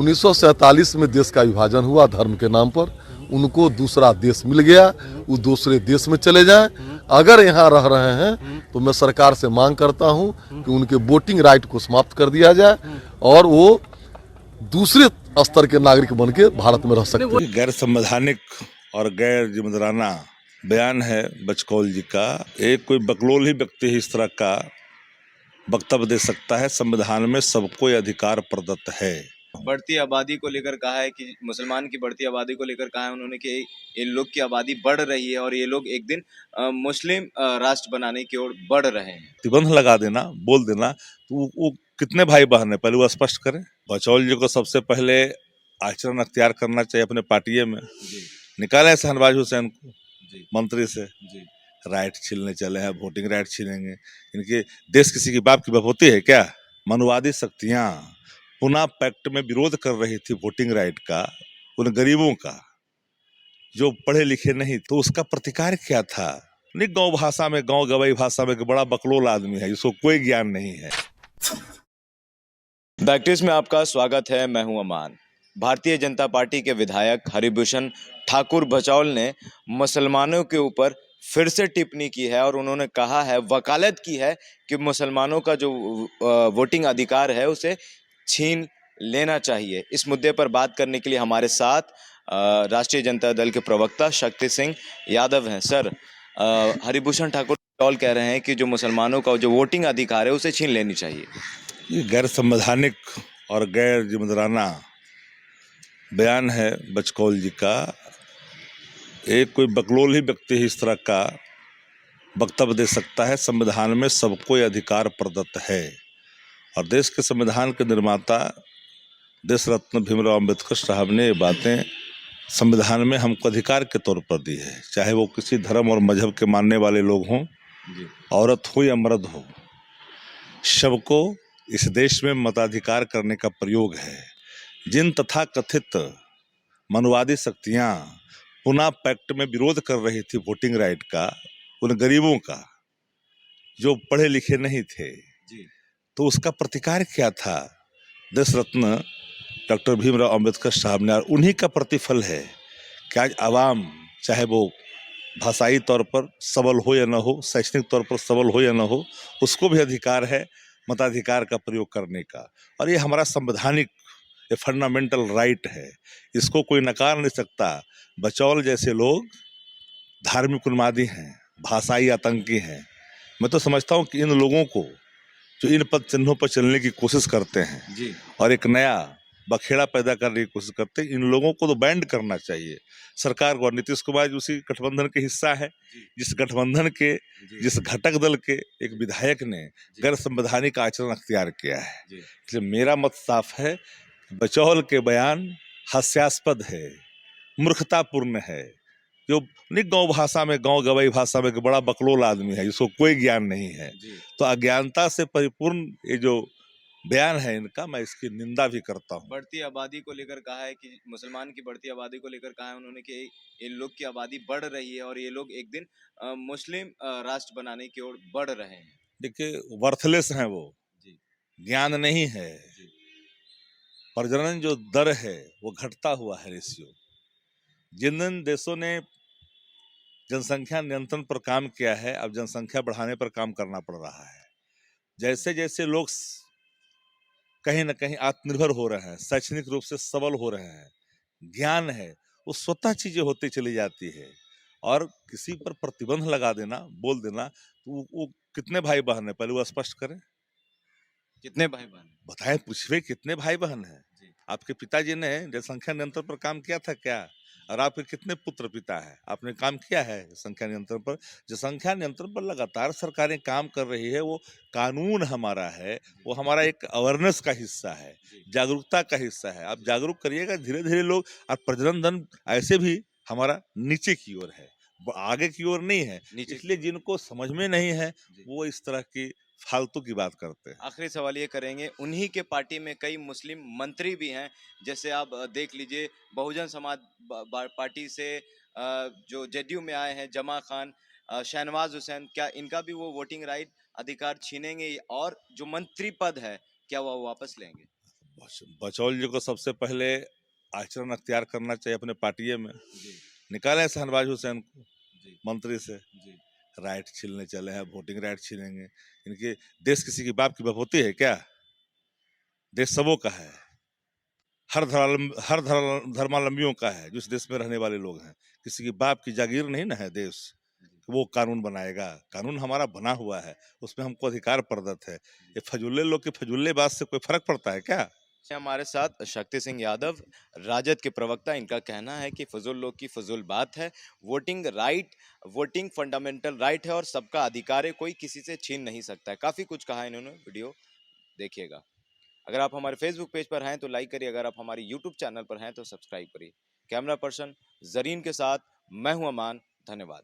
1947 में देश का विभाजन हुआ धर्म के नाम पर। उनको दूसरा देश मिल गया, वो दूसरे देश में चले जाएं। अगर यहाँ रह रहे हैं तो मैं सरकार से मांग करता हूँ कि उनके वोटिंग राइट को समाप्त कर दिया जाए और वो दूसरे स्तर के नागरिक बन के भारत में रह सकते हैं। गैर संवैधानिक और गैर जिम्मेदाराना बयान है बचकौल जी का। एक कोई बकलोल ही व्यक्ति इस तरह का वक्तव्य दे सकता है। संविधान में सबको ये अधिकार प्रदत्त है। बढ़ती आबादी को लेकर कहा है कि मुसलमान की बढ़ती आबादी को लेकर कहा है उन्होंने कि इन लोग की आबादी बढ़ रही है और ये लोग एक दिन मुस्लिम राष्ट्र बनाने की ओर बढ़ रहे हैं। प्रतिबंध लगा देना, बोल देना, तो वो कितने भाई बहन है पहले वो स्पष्ट करें। बचौल जी को सबसे पहले आचरण अख्तियार करना चाहिए अपने पार्टी में। निकाले शहनवाज हुसैन को मंत्री से, राइट छीनने चले हैं, वोटिंग राइट छीनेंगे। इनके देश किसी की बाप की बाप होती है क्या? मनुवादी शक्तियां पुनः पैक्ट में विरोध कर रही थी वोटिंग राइट का, उन गरीबों का जो पढ़े लिखे नहीं, तो उसका प्रतिकार क्या था? नहीं, गांव भाषा में, गांव गवाई भाषा में बड़ा बकलोल आदमी है, जिसको कोई ज्ञान नहीं है। बैकटिस में आपका स्वागत है। मैं हूं अमान। भारतीय जनता पार्टी के विधायक हरिभूषण ठाकुर बचौल ने मुसलमानों के ऊपर फिर से टिप्पणी की है और उन्होंने कहा है, वकालत की है कि मुसलमानों का जो वोटिंग अधिकार है उसे छीन लेना चाहिए। इस मुद्दे पर बात करने के लिए हमारे साथ राष्ट्रीय जनता दल के प्रवक्ता शक्ति सिंह यादव हैं। सर, हरिभूषण ठाकुर बचौल कह रहे हैं कि जो मुसलमानों का जो वोटिंग अधिकार है उसे छीन लेनी चाहिए। ये गैर संवैधानिक और गैर जिम्मेदाराना बयान है बचकौल जी का। एक कोई बकलोल ही व्यक्ति इस तरह का वक्तव्य दे सकता है। संविधान में सबको ये अधिकार प्रदत्त है और देश के संविधान के निर्माता देश रत्न भीमराव अम्बेडकर साहब ने ये बातें संविधान में हमको अधिकार के तौर पर दी है। चाहे वो किसी धर्म और मजहब के मानने वाले लोग हों, औरत हो या मर्द हो, सबको इस देश में मताधिकार करने का प्रयोग है। जिन तथा कथित मनुवादी शक्तियां पुनः पैक्ट में विरोध कर रही थी वोटिंग राइट का, उन गरीबों का जो पढ़े लिखे नहीं थे, तो उसका प्रतिकार क्या था? देश रत्न डॉक्टर भीमराव अम्बेडकर साहब ने, और उन्हीं का प्रतिफल है कि आज आवाम, चाहे वो भाषाई तौर पर सबल हो या न हो, शैक्षणिक तौर पर सबल हो या न हो, उसको भी अधिकार है मताधिकार का प्रयोग करने का। और ये हमारा संवैधानिक, ये फंडामेंटल राइट है, इसको कोई नकार नहीं सकता। बचौल जैसे लोग धार्मिक उन्मादी हैं, भाषाई आतंकी हैं। मैं तो समझता हूँ कि इन लोगों को जो इन पद चिन्हों पर चलने की कोशिश करते हैं और एक नया बखेड़ा पैदा करने की कोशिश करते हैं, इन लोगों को तो बैंड करना चाहिए सरकार को। नीतीश कुमार उसी गठबंधन के हिस्सा है, जिस गठबंधन के जिस घटक दल के एक विधायक ने गैर संवैधानिक आचरण अख्तियार किया है। इसलिए मेरा मत साफ है, बचौल के बयान हास्यास्पद है, मूर्खतापूर्ण है। जो नहीं, गांव भाषा में, गांव गवाई भाषा में बड़ा बकलोल आदमी है, जिसको कोई ज्ञान नहीं है। तो अज्ञानता से परिपूर्ण ये जो बयान है इनका, मैं इसकी निंदा भी करता हूँ। बढ़ती आबादी को लेकर कहा है कि मुसलमान की बढ़ती आबादी को लेकर कहा है उन्होंने कि इन लोग की आबादी बढ़ रही है और ये लोग एक दिन मुस्लिम राष्ट्र बनाने की ओर बढ़ रहे हैं। देखिए, वर्थलेस हैं वो, ज्ञान नहीं है। प्रजनन जो दर है वो घटता हुआ है रेशियो। जिन देशों ने जनसंख्या नियंत्रण पर काम किया है, अब जनसंख्या बढ़ाने पर काम करना पड़ रहा है। जैसे जैसे लोग कहीं ना कहीं आत्मनिर्भर हो रहे हैं, शैक्षणिक रूप से सबल हो रहे हैं, ज्ञान है, वो स्वतः चीजें होती चली जाती है। और किसी पर प्रतिबंध लगा देना, बोल देना, तो वो कितने भाई बहन है पहले वो स्पष्ट करें। कितने भाई बहन बताएं, पूछिए कितने भाई बहन हैं? आपके पिताजी ने जनसंख्या नियंत्रण पर काम किया था क्या? और आपके कितने पुत्र पिता है? आपने काम किया है संख्या नियंत्रण पर? जो संख्या नियंत्रण पर लगातार सरकारें काम कर रही है, वो कानून हमारा है, वो हमारा एक अवेयरनेस का हिस्सा है, जागरूकता का हिस्सा है। आप जागरूक करिएगा, धीरे धीरे लोग। और प्रजनन दर ऐसे भी हमारा नीचे की ओर है, आगे की ओर नहीं है। इसलिए जिनको समझ में नहीं है वो इस तरह की फालतू की बात करते हैं। आखिरी सवाल ये करेंगे, उन्हीं के पार्टी में कई मुस्लिम मंत्री भी हैं, जैसे आप देख लीजिए बहुजन समाज पार्टी से जो जेडीयू में आए हैं जमा खान, शहनवाज हुसैन, क्या इनका भी वो वोटिंग राइट अधिकार छीनेंगे और जो मंत्री पद है क्या वो वापस लेंगे? बचौल जी को सबसे पहले आचरण अख्तियार करना चाहिए अपने पार्टी में। निकालें शहनवाज हुसैन को मंत्री से। राइट छीनने चले हैं, वोटिंग राइट छीनेंगे। इनके देश किसी की बाप की बपौती है क्या? देश सबों का है, हर धर्मावलंबियों का है, जिस देश में रहने वाले लोग हैं। किसी की बाप की जागीर नहीं ना है देश, वो कानून बनाएगा। कानून हमारा बना हुआ है, उसमें हमको अधिकार प्रदत्त है। ये फजुल्ले लोग के फजुल्ले बात से कोई फर्क पड़ता है क्या? हमारे साथ शक्ति सिंह यादव, राजद के प्रवक्ता। इनका कहना है कि फजूल लोग की फजूल बात है। वोटिंग फंडामेंटल राइट है और सबका अधिकार है, कोई किसी से छीन नहीं सकता है। काफी कुछ कहा इन्होंने, वीडियो देखिएगा। अगर आप हमारे फेसबुक पेज पर हैं तो लाइक करिए, अगर आप हमारे यूट्यूब चैनल पर हैं तो सब्सक्राइब करिए। कैमरा पर्सन जरीन के साथ मैं हूं अमान। धन्यवाद।